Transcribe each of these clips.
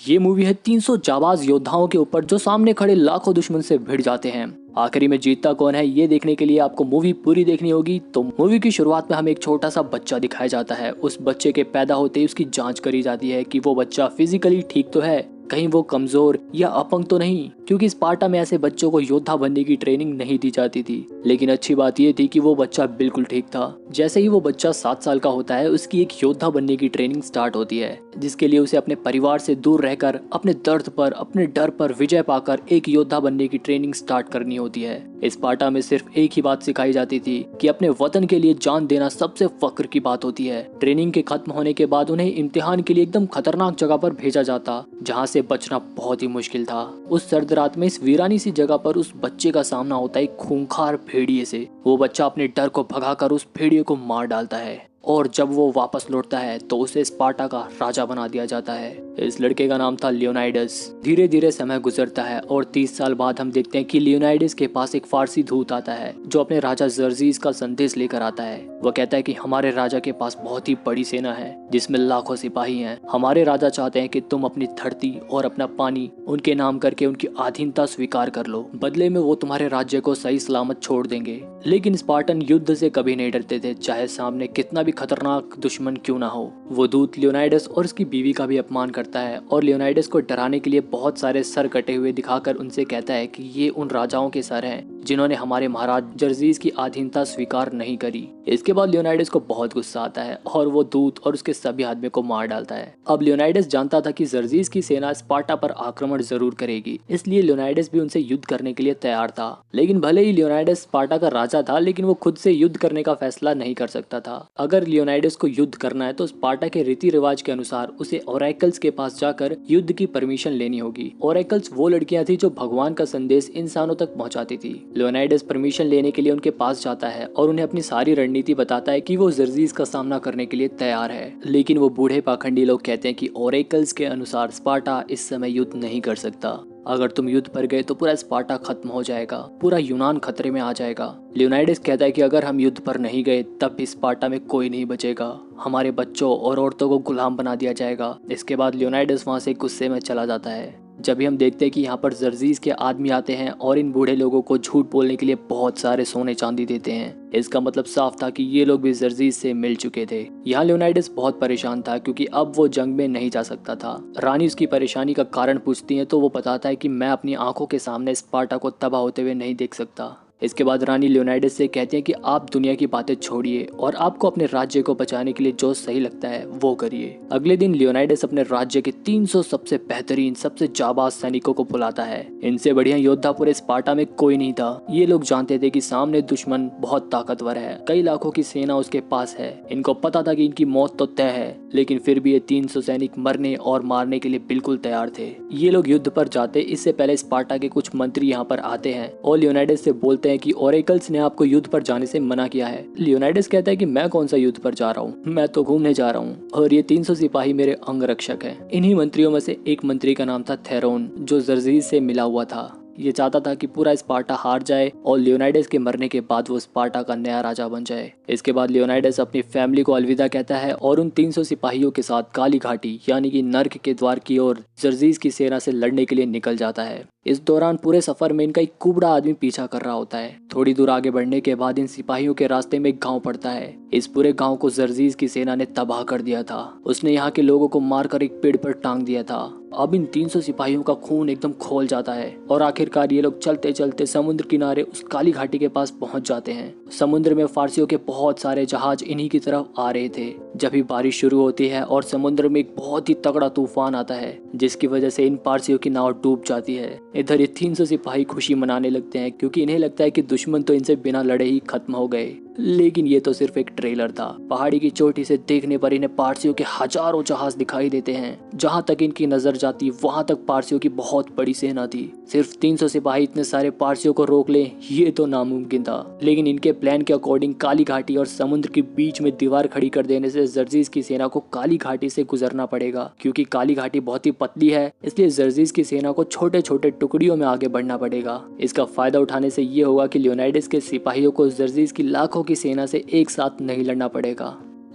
ये मूवी है 300 जाबाज योद्धाओं के ऊपर जो सामने खड़े लाखों दुश्मन से भिड़ जाते हैं। आखिरी में जीतता कौन है ये देखने के लिए आपको मूवी पूरी देखनी होगी। तो मूवी की शुरुआत में हमें एक छोटा सा बच्चा दिखाया जाता है। उस बच्चे के पैदा होते ही उसकी जांच करी जाती है कि वो बच्चा फिजिकली ठीक तो है, कहीं वो कमजोर या अपंग तो नहीं, क्योंकि स्पार्टा में ऐसे बच्चों को योद्धा बनने की ट्रेनिंग नहीं दी जाती थी। लेकिन अच्छी बात ये थी कि वो बच्चा बिल्कुल ठीक था। जैसे ही वो बच्चा 7 साल का होता है उसकी एक योद्धा बनने की ट्रेनिंग स्टार्ट होती है, जिसके लिए उसे अपने परिवार से दूर रहकर अपने दर्द पर, अपने डर पर विजय पाकर एक योद्धा बनने की ट्रेनिंग स्टार्ट करनी होती है। स्पार्टा में सिर्फ एक ही बात सिखाई जाती थी कि अपने वतन के लिए जान देना सबसे फक्र की बात होती है। ट्रेनिंग के खत्म होने के बाद उन्हें इम्तिहान के लिए एकदम खतरनाक जगह पर भेजा जाता, जहाँ से बचना बहुत ही मुश्किल था। उस सर्द रात में इस वीरानी सी जगह पर उस बच्चे का सामना होता है एक खूंखार भेड़िए से। वो बच्चा अपने डर को भगाकर उस भेड़िए को मार डालता है और जब वो वापस लौटता है तो उसे स्पार्टा का राजा बना दिया जाता है। इस लड़के का नाम था लियोनाइडस। धीरे धीरे समय गुजरता है और 30 साल बाद हम देखते हैं कि लियोनाइडस के पास एक फारसी दूत आता है जो अपने राजा जर्जीस का संदेश लेकर आता है। वो कहता है कि हमारे राजा के पास बहुत ही बड़ी सेना है जिसमें लाखों सिपाही हैं। हमारे राजा चाहते हैं कि तुम अपनी धरती और अपना पानी उनके नाम करके उनकी अधीनता स्वीकार कर लो। बदले में वो तुम्हारे राज्य को सही सलामत छोड़ देंगे। लेकिन स्पार्टन युद्ध से कभी नहीं डरते थे, चाहे सामने कितना भी खतरनाक दुश्मन क्यों ना हो। वो दूत लियोनाइडस और उसकी बीवी का भी अपमान करता है और लियोनाइडस को डराने के लिए बहुत सारे सर कटे हुए दिखाकर उनसे कहता है कि ये उन राजाओं के सर हैं जिन्होंने हमारे महाराज जर्जीस की अधीनता स्वीकार नहीं करी। इसके बाद लियोनाइडस को बहुत गुस्सा आता है और वो दूत और उसके सभी आदमियों को मार डालता है। अब लियोनाइडस जानता था कि जर्जीस की सेना स्पार्टा पर आक्रमण जरूर करेगी, इसलिए लियोनाइडस भी उनसे युद्ध करने के लिए तैयार था। लेकिन भले ही लियोनाइडस स्पार्टा का राजा था, लेकिन वो खुद से युद्ध करने का फैसला नहीं कर सकता था। अगर लियोनाइडस को युद्ध करना है तो स्पार्टा के रीति रिवाज के अनुसार उसे ओरेकल्स के पास जाकर युद्ध की परमिशन लेनी होगी। ओरेकल्स वो लड़कियां थी जो भगवान का संदेश इंसानों तक पहुंचाती थी। लियोनाइडस परमिशन लेने के लिए उनके पास जाता है और उन्हें अपनी सारी रणनीति बताता है कि वो जर्जीस का सामना करने के लिए तैयार है। लेकिन वो बूढ़े पाखंडी लोग कहते हैं कि ओरेकल्स के अनुसार स्पार्टा इस समय युद्ध नहीं कर सकता। अगर तुम युद्ध पर गए तो पूरा स्पार्टा खत्म हो जाएगा, पूरा यूनान खतरे में आ जाएगा। लियोनाइडस कहता है कि अगर हम युद्ध पर नहीं गए तब भी स्पार्टा में कोई नहीं बचेगा, हमारे बच्चों और औरतों को गुलाम बना दिया जाएगा। इसके बाद लियोनाइडस वहां से गुस्से में चला जाता है। जब भी हम देखते हैं कि यहाँ पर जर्जीस के आदमी आते हैं और इन बूढ़े लोगों को झूठ बोलने के लिए बहुत सारे सोने चांदी देते हैं, इसका मतलब साफ था कि ये लोग भी जर्जीस से मिल चुके थे। यहाँ लियोनाइडस बहुत परेशान था क्योंकि अब वो जंग में नहीं जा सकता था। रानी उसकी परेशानी का कारण पूछती है तो वो बताता है कि मैं अपनी आंखों के सामने स्पार्टा को तबाह होते हुए नहीं देख सकता। इसके बाद रानी लियोनाइडस से कहती है कि आप दुनिया की बातें छोड़िए और आपको अपने राज्य को बचाने के लिए जो सही लगता है वो करिए। अगले दिन लियोनाइडस अपने राज्य के 300 सबसे बेहतरीन, सबसे जाबाज सैनिकों को बुलाता है। इनसे बढ़िया योद्धा पूरे स्पार्टा में कोई नहीं था। ये लोग जानते थे कि सामने दुश्मन बहुत ताकतवर है, कई लाखों की सेना उसके पास है। इनको पता था कि इनकी मौत तो तय है, लेकिन फिर भी ये 300 सैनिक मरने और मारने के लिए बिल्कुल तैयार थे। ये लोग युद्ध पर जाते इससे पहले स्पार्टा के कुछ मंत्री यहाँ पर आते हैं और लियोनाइडस से बोलते हैं कि ओरेकल्स ने आपको युद्ध पर जाने से मना किया है। लियोनाइडस कहता है कि मैं कौन सा युद्ध पर जा रहा हूँ, मैं तो घूमने जा रहा हूँ और ये 300 सिपाही मेरे अंगरक्षक हैं। इन्हीं मंत्रियों में से एक मंत्री का नाम था थेरोन, जो जर्जीस से मिला हुआ था। ये चाहता था कि पूरा स्पार्टा हार जाए और लियोनाइडस के मरने के बाद वो स्पार्टा का नया राजा बन जाए। इसके बाद लियोनाइडस अपनी फैमिली को अलविदा कहता है और उन 300 सिपाहियों के साथ काली घाटी यानी कि नर्क के द्वार की ओर जर्जीस की सेना से लड़ने के लिए निकल जाता है। इस दौरान पूरे सफर में इनका एक कुबड़ा आदमी पीछा कर रहा होता है। थोड़ी दूर आगे बढ़ने के बाद इन सिपाहियों के रास्ते में एक गांव पड़ता है। इस पूरे गांव को जर्जीस की सेना ने तबाह कर दिया था। उसने यहाँ के लोगों को मारकर एक पेड़ पर टांग दिया था। अब इन 300 सिपाहियों का खून एकदम खोल जाता है और आखिरकार ये लोग चलते चलते समुद्र किनारे उस काली घाटी के पास पहुंच जाते हैं। समुद्र में फारसियों के बहुत सारे जहाज इन्हीं की तरफ आ रहे थे। जब भी बारिश शुरू होती है और समुद्र में एक बहुत ही तगड़ा तूफान आता है, जिसकी वजह से इन फारसियों की नाव डूब जाती है। इधर ये 300 सिपाही खुशी मनाने लगते हैं क्योंकि इन्हें लगता है कि दुश्मन तो इनसे बिना लड़े ही खत्म हो गए। लेकिन ये तो सिर्फ एक ट्रेलर था। पहाड़ी की चोटी से देखने पर इन्हें पारसियों के हजारों जहाज दिखाई देते हैं। जहां तक इनकी नजर जाती वहां तक पारसियों की बहुत बड़ी सेना थी। सिर्फ 300 सिपाही इतने सारे पारसियों को रोक ले ये तो नामुमकिन था। लेकिन इनके प्लान के अकॉर्डिंग काली घाटी और समुद्र के बीच में दीवार खड़ी कर देने से जर्जीस की सेना को काली घाटी से गुजरना पड़ेगा। क्योंकि काली घाटी बहुत ही पतली है, इसलिए जर्जीस की सेना को छोटे छोटे टुकड़ियों में आगे बढ़ना पड़ेगा। इसका फायदा उठाने से ये होगा कि लियोनाइडस के सिपाहियों को जर्जीस की लाखों की सेना से एक साथ नहीं लड़ना पड़ेगा।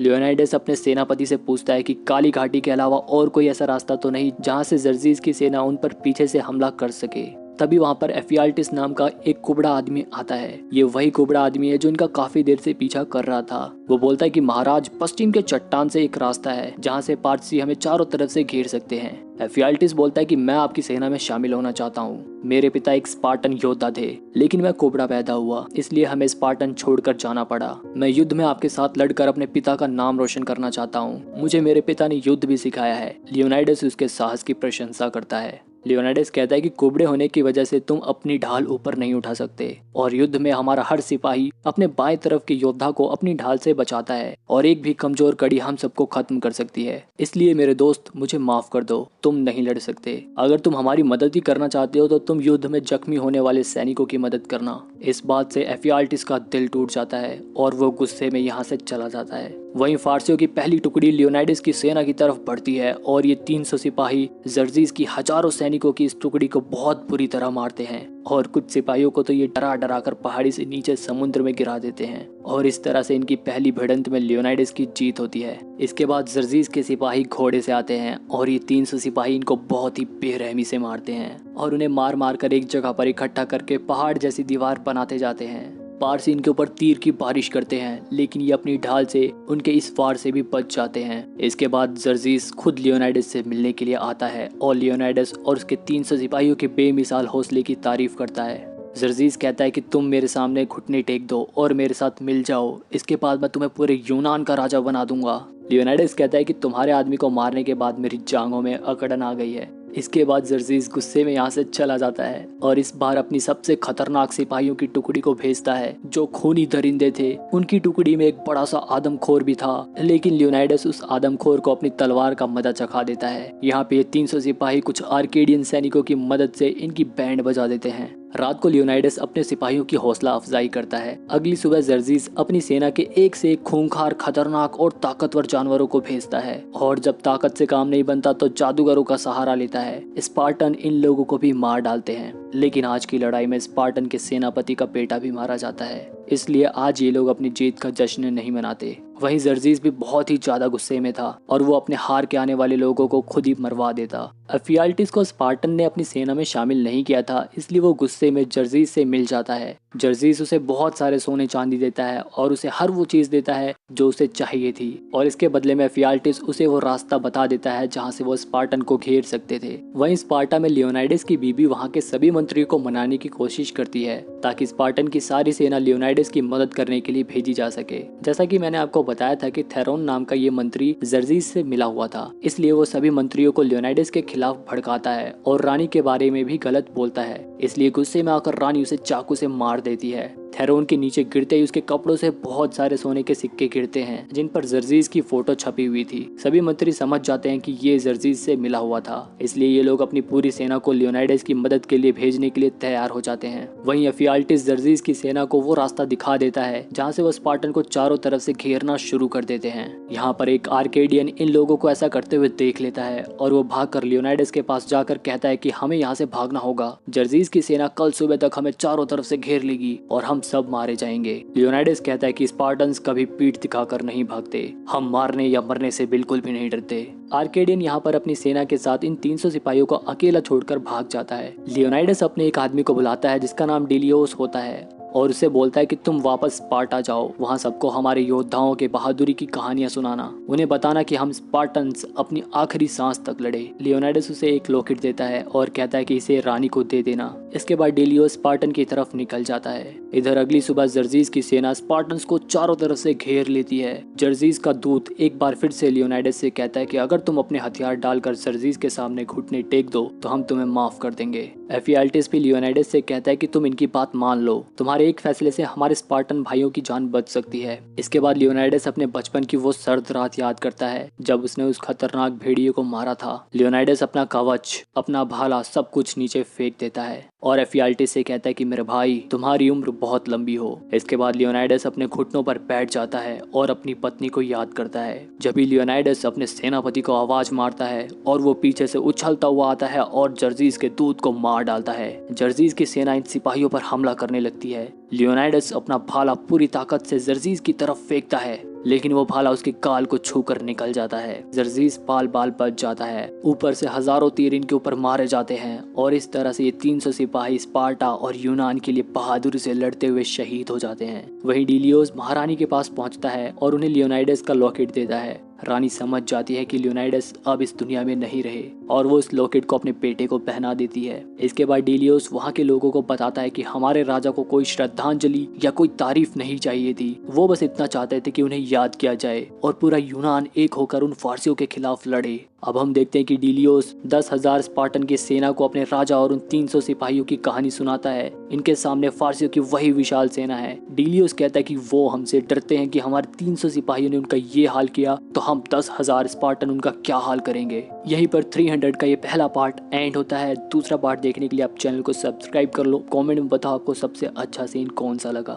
लियोनाइडस अपने सेनापति से पूछता है कि काली घाटी के अलावा और कोई ऐसा रास्ता तो नहीं जहां से जर्जीज की सेना उन पर पीछे से हमला कर सके। तभी वहां पर एफियाल्टिस नाम का एक कुबड़ा आदमी आता है। ये वही कुबड़ा आदमी है जो इनका काफी देर से पीछा कर रहा था। वो बोलता है कि महाराज, पश्चिम के चट्टान से एक रास्ता है जहां से पारसी हमें चारों तरफ से घेर सकते हैं। एफियाल्टिस बोलता है कि मैं आपकी सेना में शामिल होना चाहता हूँ। मेरे पिता एक स्पार्टन योद्धा थे, लेकिन मैं कुबड़ा पैदा हुआ, इसलिए हमें स्पार्टन छोड़कर जाना पड़ा। मैं युद्ध में आपके साथ लड़कर अपने पिता का नाम रोशन करना चाहता हूँ। मुझे मेरे पिता ने युद्ध भी सिखाया है। लियोनाइडस उसके साहस की प्रशंसा करता है। लियोनाइडस कहता है कि कुबड़े होने की वजह से तुम अपनी ढाल ऊपर नहीं उठा सकते और युद्ध में हमारा हर सिपाही अपने बाएं तरफ के योद्धा को अपनी ढाल से बचाता है और एक भी कमजोर कड़ी हम सबको खत्म कर सकती है। इसलिए मेरे दोस्त, मुझे माफ कर दो, तुम नहीं लड़ सकते। अगर तुम हमारी मदद ही करना चाहते हो तो तुम युद्ध में जख्मी होने वाले सैनिकों की मदद करना। इस बात से एफियाल्टिस का दिल टूट जाता है और वो गुस्से में यहाँ से चला जाता है। वहीं फारसियों की पहली टुकड़ी लियोनाइडस की सेना की तरफ बढ़ती है और ये 300 सिपाही जर्जीज की हजारों सैनिकों की इस टुकड़ी को बहुत बुरी तरह मारते हैं और कुछ सिपाहियों को तो ये डरा डरा कर पहाड़ी से नीचे समुद्र में गिरा देते हैं और इस तरह से इनकी पहली भिड़ंत में लियोनाइडस की जीत होती है। इसके बाद जर्जीज के सिपाही घोड़े से आते हैं और ये 300 सिपाही इनको बहुत ही बेरहमी से मारते हैं और उन्हें मार मार कर एक जगह पर इकट्ठा करके पहाड़ जैसी दीवार बनाते जाते हैं। पारसी इनके ऊपर तीर की बारिश करते हैं, लेकिन ये अपनी ढाल से उनके इस वार से भी बच जाते हैं। इसके बाद जर्जीस खुद लियोनाइडस से मिलने के लिए आता है और लियोनाइडस और उसके 300 सिपाहियों के बेमिसाल हौसले की तारीफ करता है। जर्जीस कहता है कि तुम मेरे सामने घुटने टेक दो और मेरे साथ मिल जाओ, इसके बाद मैं तुम्हें पूरे यूनान का राजा बना दूंगा। लियोनाइडस कहता है कि तुम्हारे आदमी को मारने के बाद मेरी जांघों में अकड़न आ गई है। इसके बाद जर्जीस गुस्से में यहाँ से चला जाता है और इस बार अपनी सबसे खतरनाक सिपाहियों की टुकड़ी को भेजता है जो खूनी दरिंदे थे। उनकी टुकड़ी में एक बड़ा सा आदमखोर भी था, लेकिन लियोनाइडस उस आदमखोर को अपनी तलवार का मजा चखा देता है। यहाँ पे 300 सिपाही कुछ आर्केडियन सैनिकों की मदद से इनकी बैंड बजा देते हैं। रात को लियोनाइडस अपने सिपाहियों की हौसला अफजाई करता है। अगली सुबह जर्जीस अपनी सेना के एक से एक खूंखार, खतरनाक और ताकतवर जानवरों को भेजता है और जब ताकत से काम नहीं बनता तो जादूगरों का सहारा लेता है। स्पार्टन इन लोगों को भी मार डालते हैं, लेकिन आज की लड़ाई में स्पार्टन के सेनापति का बेटा भी मारा जाता है, इसलिए आज ये लोग अपनी जीत का जश्न नहीं मनाते। वहीं जर्जीस भी बहुत ही ज्यादा गुस्से में था और वो अपने हार के आने वाले लोगों को खुद ही मरवा देता। एफियाल्टिस को स्पार्टन ने अपनी सेना में शामिल नहीं किया था, इसलिए वो गुस्से में जर्जीस से मिल जाता है। जर्जीस उसे बहुत सारे सोने चांदी देता है और उसे हर वो चीज देता है जो उसे चाहिए थी और इसके बदले में एफियाल्टिस उसे वो रास्ता बता देता है जहाँ से वो स्पार्टन को घेर सकते थे। वहीं स्पार्टा में लियोनाइडस की बीबी वहाँ के सभी मंत्रियों को मनाने की कोशिश करती है ताकि स्पार्टन की सारी सेना लियोनाइडस की मदद करने के लिए भेजी जा सके। जैसा कि मैंने आपको बताया था कि थेरोन नाम का ये मंत्री जर्जीस से मिला हुआ था, इसलिए वो सभी मंत्रियों को लियोनाइडस के खिलाफ भड़काता है और रानी के बारे में भी गलत बोलता है। इसलिए गुस्से में आकर रानी उसे चाकू से मार देती है। थेरोन के नीचे गिरते ही उसके कपड़ों से बहुत सारे सोने के सिक्के गिरते हैं जिन पर जर्जीस की फोटो छपी हुई थी। सभी मंत्री समझ जाते हैं कि ये जर्जीस से मिला हुआ था, इसलिए ये लोग अपनी पूरी सेना को लियोनाइडस की मदद के लिए भेजने के लिए तैयार हो जाते हैं। वहीं एफियाल्टिस जर्जीस की सेना को वो रास्ता दिखा देता है जहाँ से वो स्पार्टन को चारों तरफ से घेरना शुरू कर देते हैं। यहाँ पर एक आर्केडियन इन लोगों को ऐसा करते हुए देख लेता है और वो भागकर लियोनाइडस के पास जाकर कहता है कि हमें यहाँ से भागना होगा। जर्जीस की सेना कल सुबह तक हमें चारों तरफ से घेर लेगी और हम सब मारे जाएंगे। लियोनाइडस कहता है कि स्पार्टन्स कभी पीठ दिखाकर नहीं भागते, हम मारने या मरने से बिल्कुल भी नहीं डरते। आर्केडियन यहाँ पर अपनी सेना के साथ इन 300 सिपाहियों को अकेला छोड़कर भाग जाता है। लियोनाइडस अपने एक आदमी को बुलाता है जिसका नाम डेलियोस होता है और उसे बोलता है कि तुम वापस स्पार्टा जाओ, वहाँ सबको हमारे योद्धाओं के बहादुरी की कहानियां सुनाना, उन्हें बताना कि हम स्पार्टन्स अपनी आखिरी सांस तक लड़े। लियोनाइडस उसे एक लॉकेट देता है और कहता है कि इसे रानी को दे देना। इसके बाद डेलियोस स्पार्टन की तरफ निकल जाता है। इधर अगली सुबह जर्जीस की सेना स्पार्टन्स को चारों तरफ से घेर लेती है। जर्जीस का दूत एक बार फिर से लियोनाइडस से कहता है कि अगर तुम अपने हथियार डालकर जर्जीस के सामने घुटने टेक दो तो हम तुम्हें माफ कर देंगे। एफियाल्टिस भी लियोनाइडस से कहता है कि तुम इनकी बात मान लो, तुम्हारे एक फैसले से हमारे स्पार्टन भाइयों की जान बच सकती है। इसके बाद लियोनाइडस अपने बचपन की वो सर्द रात याद करता है जब उसने उस खतरनाक भेड़िए को मारा था। लियोनाइडस अपना कवच, अपना भाला सब कुछ नीचे फेंक देता है और एफियाल्टिस से कहता है कि मेरे भाई, तुम्हारी उम्र बहुत लंबी हो। इसके बाद लियोनाइडस अपने घुटनों पर बैठ जाता है और अपनी पत्नी को याद करता है। जब भी लियोनाइडस अपने सेनापति को आवाज मारता है और वो पीछे से उछलता हुआ आता है और जर्जीस के दूत को मार डालता है। जर्जीस की सेना इन सिपाहियों पर हमला करने लगती है। लियोनाइडस अपना भाला पूरी ताकत से जर्जीस की तरफ फेंकता है, लेकिन वो भाला उसके गाल को छूकर निकल जाता है। जर्जीस बाल बाल बच जाता है। ऊपर से हजारों तीर इनके ऊपर मारे जाते हैं और इस तरह से ये 300 सिपाही स्पार्टा और यूनान के लिए बहादुरी से लड़ते हुए शहीद हो जाते हैं। वहीं डिलियोस महारानी के पास पहुंचता है और उन्हें लियोनाइडस का लॉकेट देता है। रानी समझ जाती है कि लियोनाइडस अब इस दुनिया में नहीं रहे और वो इस लॉकेट को अपने बेटे को पहना देती है। इसके बाद डिलियोस वहाँ के लोगों को बताता है कि हमारे राजा को कोई श्रद्धांजलि या कोई तारीफ नहीं चाहिए थी, वो बस इतना चाहते थे कि उन्हें याद किया जाए और पूरा यूनान एक होकर उन फारसियों के खिलाफ लड़े। अब हम देखते हैं कि डिलियोस 10,000 स्पार्टन की सेना को अपने राजा और उन 300 सिपाहियों की कहानी सुनाता है। इनके सामने फारसियों की वही विशाल सेना है। डिलियोस कहता है कि वो हमसे डरते हैं कि हमारे 300 सिपाहियों ने उनका ये हाल किया तो हम 10,000 स्पार्टन उनका क्या हाल करेंगे। यहीं पर 300 का ये पहला पार्ट एंड होता है। दूसरा पार्ट देखने के लिए आप चैनल को सब्सक्राइब कर लो। कॉमेंट में बताओ आपको सबसे अच्छा सीन कौन सा लगा।